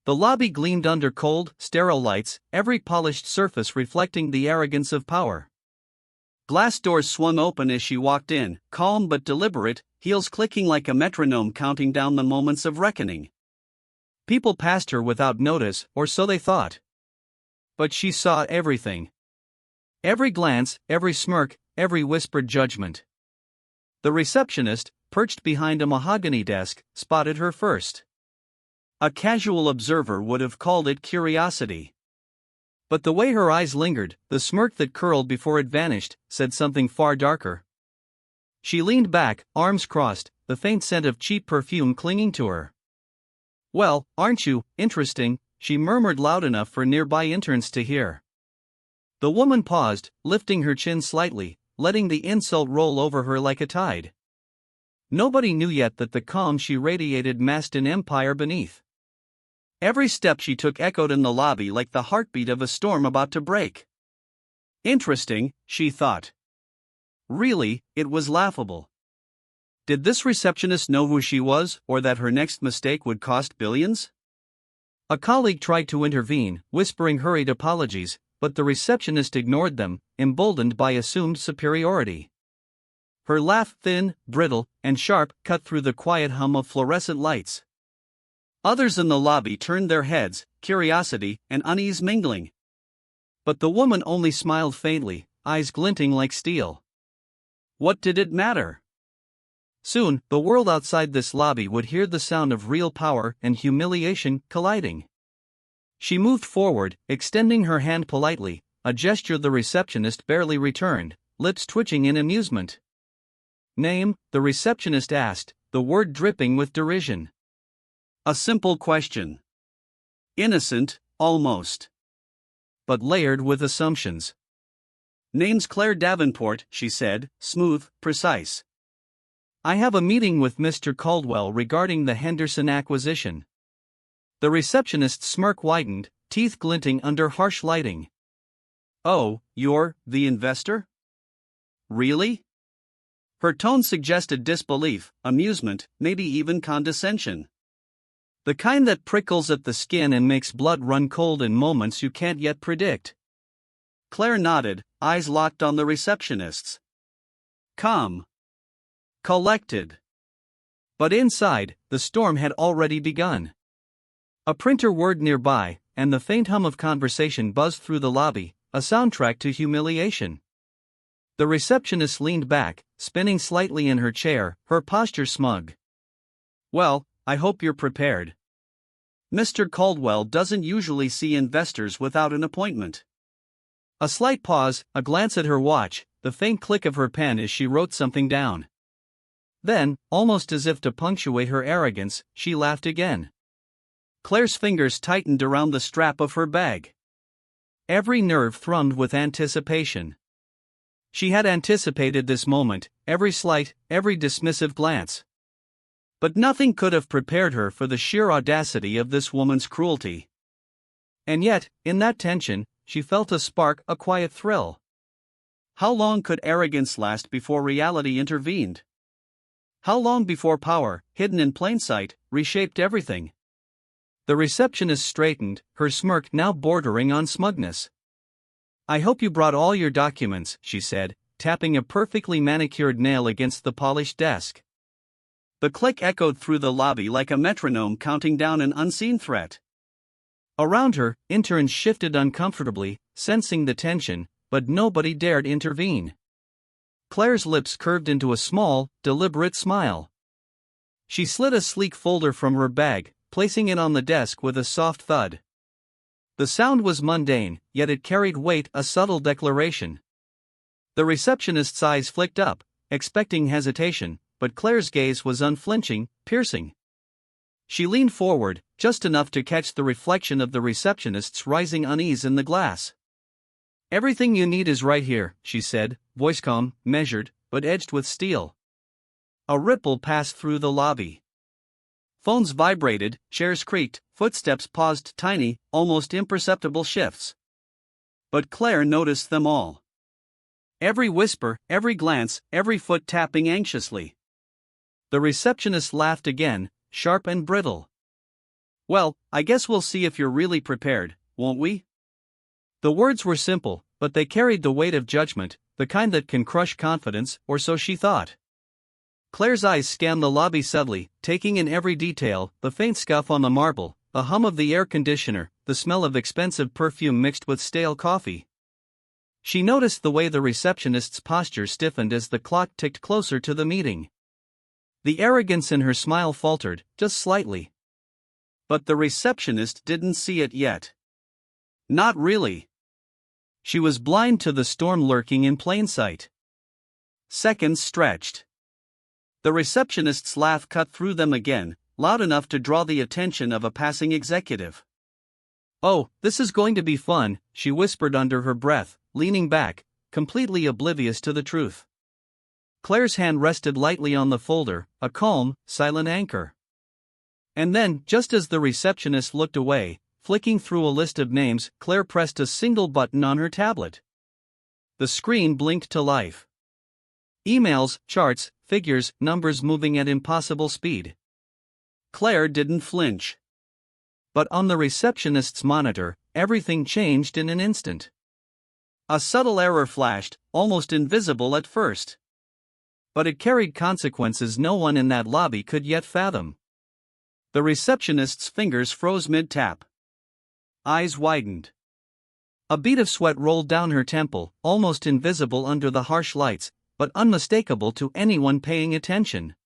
The lobby gleamed under cold, sterile lights, every polished surface reflecting the arrogance of power. Glass doors swung open as she walked in, calm but deliberate, heels clicking like a metronome counting down the moments of reckoning. People passed her without notice, or so they thought. But she saw everything. Every glance, every smirk, every whispered judgment. The receptionist, perched behind a mahogany desk, spotted her first. A casual observer would have called it curiosity. But the way her eyes lingered, the smirk that curled before it vanished, said something far darker. She leaned back, arms crossed, the faint scent of cheap perfume clinging to her. "Well, aren't you interesting?" she murmured loud enough for nearby interns to hear. The woman paused, lifting her chin slightly, letting the insult roll over her like a tide. Nobody knew yet that the calm she radiated masked an empire beneath. Every step she took echoed in the lobby like the heartbeat of a storm about to break. Interesting, she thought. Really, it was laughable. Did this receptionist know who she was, or that her next mistake would cost billions? A colleague tried to intervene, whispering hurried apologies, but the receptionist ignored them, emboldened by assumed superiority. Her laugh, thin, brittle, and sharp, cut through the quiet hum of fluorescent lights. Others in the lobby turned their heads, curiosity and unease mingling. But the woman only smiled faintly, eyes glinting like steel. What did it matter? Soon, the world outside this lobby would hear the sound of real power and humiliation colliding. She moved forward, extending her hand politely, a gesture the receptionist barely returned, lips twitching in amusement. "Name?" the receptionist asked, the word dripping with derision. A simple question. Innocent, almost. But layered with assumptions. "Name's Claire Davenport," she said, smooth, precise. "I have a meeting with Mr. Caldwell regarding the Henderson acquisition." The receptionist's smirk widened, teeth glinting under harsh lighting. "Oh, you're the investor? Really?" Her tone suggested disbelief, amusement, maybe even condescension. The kind that prickles at the skin and makes blood run cold in moments you can't yet predict. Claire nodded, eyes locked on the receptionist's. Calm. Collected. But inside, the storm had already begun. A printer whirred nearby, and the faint hum of conversation buzzed through the lobby, a soundtrack to humiliation. The receptionist leaned back, spinning slightly in her chair, her posture smug. "Well, I hope you're prepared. Mr. Caldwell doesn't usually see investors without an appointment." A slight pause, a glance at her watch, the faint click of her pen as she wrote something down. Then, almost as if to punctuate her arrogance, she laughed again. Claire's fingers tightened around the strap of her bag. Every nerve thrummed with anticipation. She had anticipated this moment, every slight, every dismissive glance. But nothing could have prepared her for the sheer audacity of this woman's cruelty. And yet, in that tension, she felt a spark, a quiet thrill. How long could arrogance last before reality intervened? How long before power, hidden in plain sight, reshaped everything? The receptionist straightened, her smirk now bordering on smugness. "I hope you brought all your documents," she said, tapping a perfectly manicured nail against the polished desk. The click echoed through the lobby like a metronome counting down an unseen threat. Around her, interns shifted uncomfortably, sensing the tension, but nobody dared intervene. Claire's lips curved into a small, deliberate smile. She slid a sleek folder from her bag, placing it on the desk with a soft thud. The sound was mundane, yet it carried weight, a subtle declaration. The receptionist's eyes flicked up, expecting hesitation, but Claire's gaze was unflinching, piercing. She leaned forward, just enough to catch the reflection of the receptionist's rising unease in the glass. "Everything you need is right here," she said, voice calm, measured, but edged with steel. A ripple passed through the lobby. Phones vibrated, chairs creaked, footsteps paused, tiny, almost imperceptible shifts. But Claire noticed them all. Every whisper, every glance, every foot tapping anxiously. The receptionist laughed again, sharp and brittle. Well, I guess we'll see if you're really prepared, won't we? The words were simple, but they carried the weight of judgment, the kind that can crush confidence, or so she thought. Claire's eyes scanned the lobby subtly, taking in every detail: the faint scuff on the marble, the hum of the air conditioner, the smell of expensive perfume mixed with stale coffee. She noticed the way the receptionist's posture stiffened as the clock ticked closer to the meeting. The arrogance in her smile faltered, just slightly. But the receptionist didn't see it yet. Not really. She was blind to the storm lurking in plain sight. Seconds stretched. The receptionist's laugh cut through them again, loud enough to draw the attention of a passing executive. "Oh, this is going to be fun," she whispered under her breath, leaning back, completely oblivious to the truth. Claire's hand rested lightly on the folder, a calm, silent anchor. And then, just as the receptionist looked away, flicking through a list of names, Claire pressed a single button on her tablet. The screen blinked to life. Emails, charts, figures, numbers moving at impossible speed. Claire didn't flinch. But on the receptionist's monitor, everything changed in an instant. A subtle error flashed, almost invisible at first. But it carried consequences no one in that lobby could yet fathom. The receptionist's fingers froze mid-tap. Eyes widened. A bead of sweat rolled down her temple, almost invisible under the harsh lights, but unmistakable to anyone paying attention.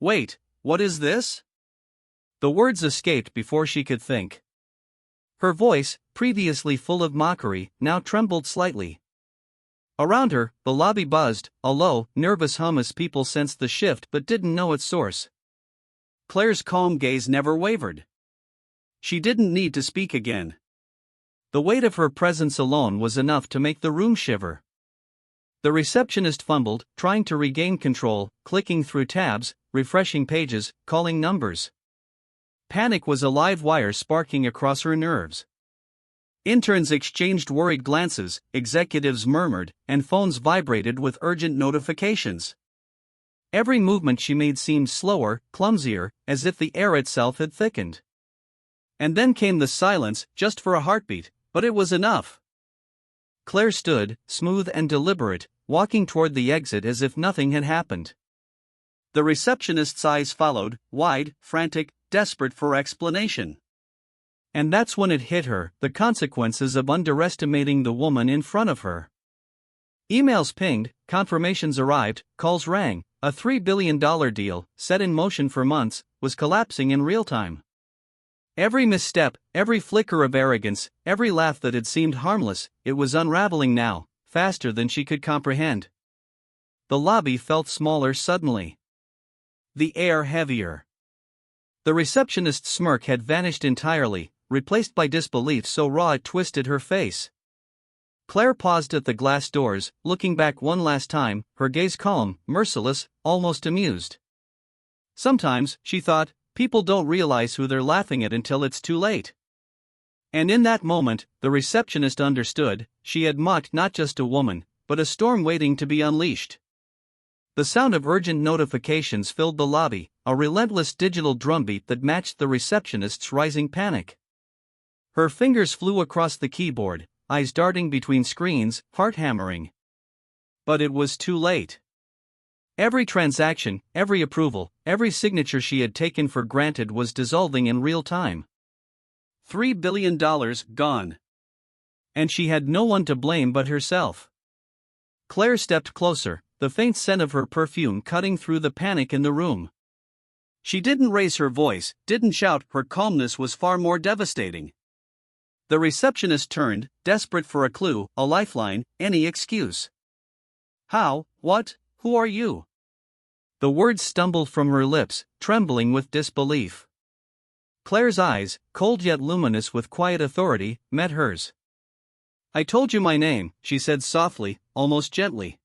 "Wait, what is this?" The words escaped before she could think. Her voice, previously full of mockery, now trembled slightly. Around her, the lobby buzzed, a low, nervous hum as people sensed the shift but didn't know its source. Claire's calm gaze never wavered. She didn't need to speak again. The weight of her presence alone was enough to make the room shiver. The receptionist fumbled, trying to regain control, clicking through tabs, refreshing pages, calling numbers. Panic was a live wire sparking across her nerves. Interns exchanged worried glances, executives murmured, and phones vibrated with urgent notifications. Every movement she made seemed slower, clumsier, as if the air itself had thickened. And then came the silence, just for a heartbeat, but it was enough. Claire stood, smooth and deliberate, walking toward the exit as if nothing had happened. The receptionist's eyes followed, wide, frantic, desperate for explanation. And that's when it hit her, the consequences of underestimating the woman in front of her. Emails pinged, confirmations arrived, calls rang. A $3 billion deal, set in motion for months, was collapsing in real time. Every misstep, every flicker of arrogance, every laugh that had seemed harmless, it was unraveling now, faster than she could comprehend. The lobby felt smaller suddenly. The air heavier. The receptionist's smirk had vanished entirely, replaced by disbelief so raw it twisted her face. Claire paused at the glass doors, looking back one last time, her gaze calm, merciless, almost amused. Sometimes, she thought, people don't realize who they're laughing at until it's too late. And in that moment, the receptionist understood, she had mocked not just a woman, but a storm waiting to be unleashed. The sound of urgent notifications filled the lobby, a relentless digital drumbeat that matched the receptionist's rising panic. Her fingers flew across the keyboard, eyes darting between screens, heart hammering. But it was too late. Every transaction, every approval, every signature she had taken for granted was dissolving in real time. $3 billion gone. And she had no one to blame but herself. Claire stepped closer, the faint scent of her perfume cutting through the panic in the room. She didn't raise her voice, didn't shout, her calmness was far more devastating. The receptionist turned, desperate for a clue, a lifeline, any excuse. "How, what, who are you?" The words stumbled from her lips, trembling with disbelief. Claire's eyes, cold yet luminous with quiet authority, met hers. "I told you my name," she said softly, almost gently.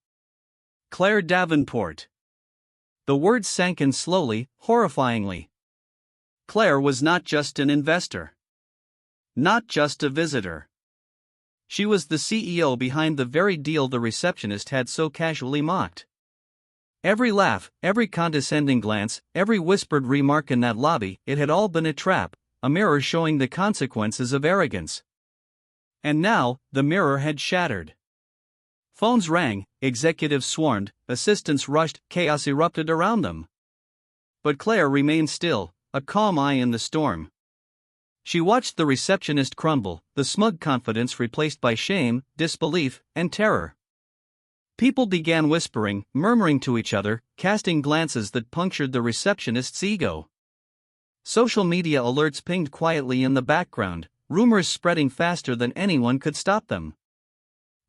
"Claire Davenport." The words sank in slowly, horrifyingly. Claire was not just an investor. Not just a visitor. She was the CEO behind the very deal the receptionist had so casually mocked. Every laugh, every condescending glance, every whispered remark in that lobby, it had all been a trap, a mirror showing the consequences of arrogance. And now, the mirror had shattered. Phones rang, executives swarmed, assistants rushed, chaos erupted around them. But Claire remained still, a calm eye in the storm. She watched the receptionist crumble, the smug confidence replaced by shame, disbelief, and terror. People began whispering, murmuring to each other, casting glances that punctured the receptionist's ego. Social media alerts pinged quietly in the background, rumors spreading faster than anyone could stop them.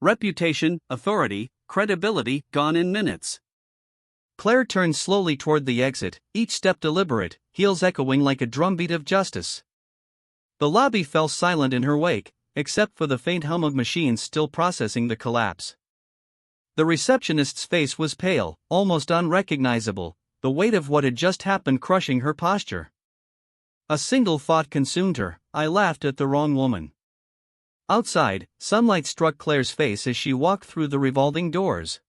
Reputation, authority, credibility gone in minutes. Claire turned slowly toward the exit, each step deliberate, heels echoing like a drumbeat of justice. The lobby fell silent in her wake, except for the faint hum of machines still processing the collapse. The receptionist's face was pale, almost unrecognizable, the weight of what had just happened crushing her posture. A single thought consumed her: I laughed at the wrong woman. Outside, sunlight struck Claire's face as she walked through the revolving doors.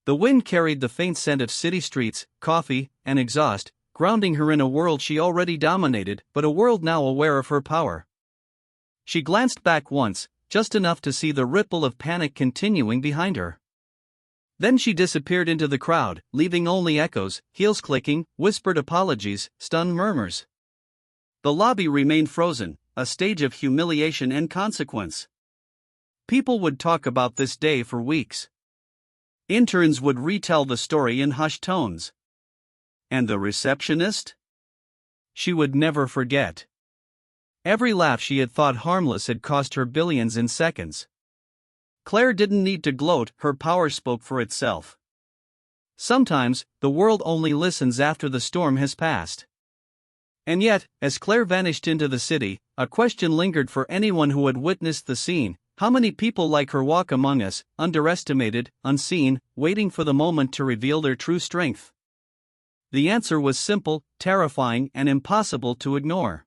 The wind carried the faint scent of city streets, coffee, and exhaust, grounding her in a world she already dominated, but a world now aware of her power. She glanced back once, just enough to see the ripple of panic continuing behind her. Then she disappeared into the crowd, leaving only echoes, heels clicking, whispered apologies, stunned murmurs. The lobby remained frozen, a stage of humiliation and consequence. People would talk about this day for weeks. Interns would retell the story in hushed tones. And the receptionist? She would never forget. Every laugh she had thought harmless had cost her billions in seconds. Claire didn't need to gloat, her power spoke for itself. Sometimes, the world only listens after the storm has passed. And yet, as Claire vanished into the city, a question lingered for anyone who had witnessed the scene: how many people like her walk among us, underestimated, unseen, waiting for the moment to reveal their true strength? The answer was simple, terrifying, and impossible to ignore.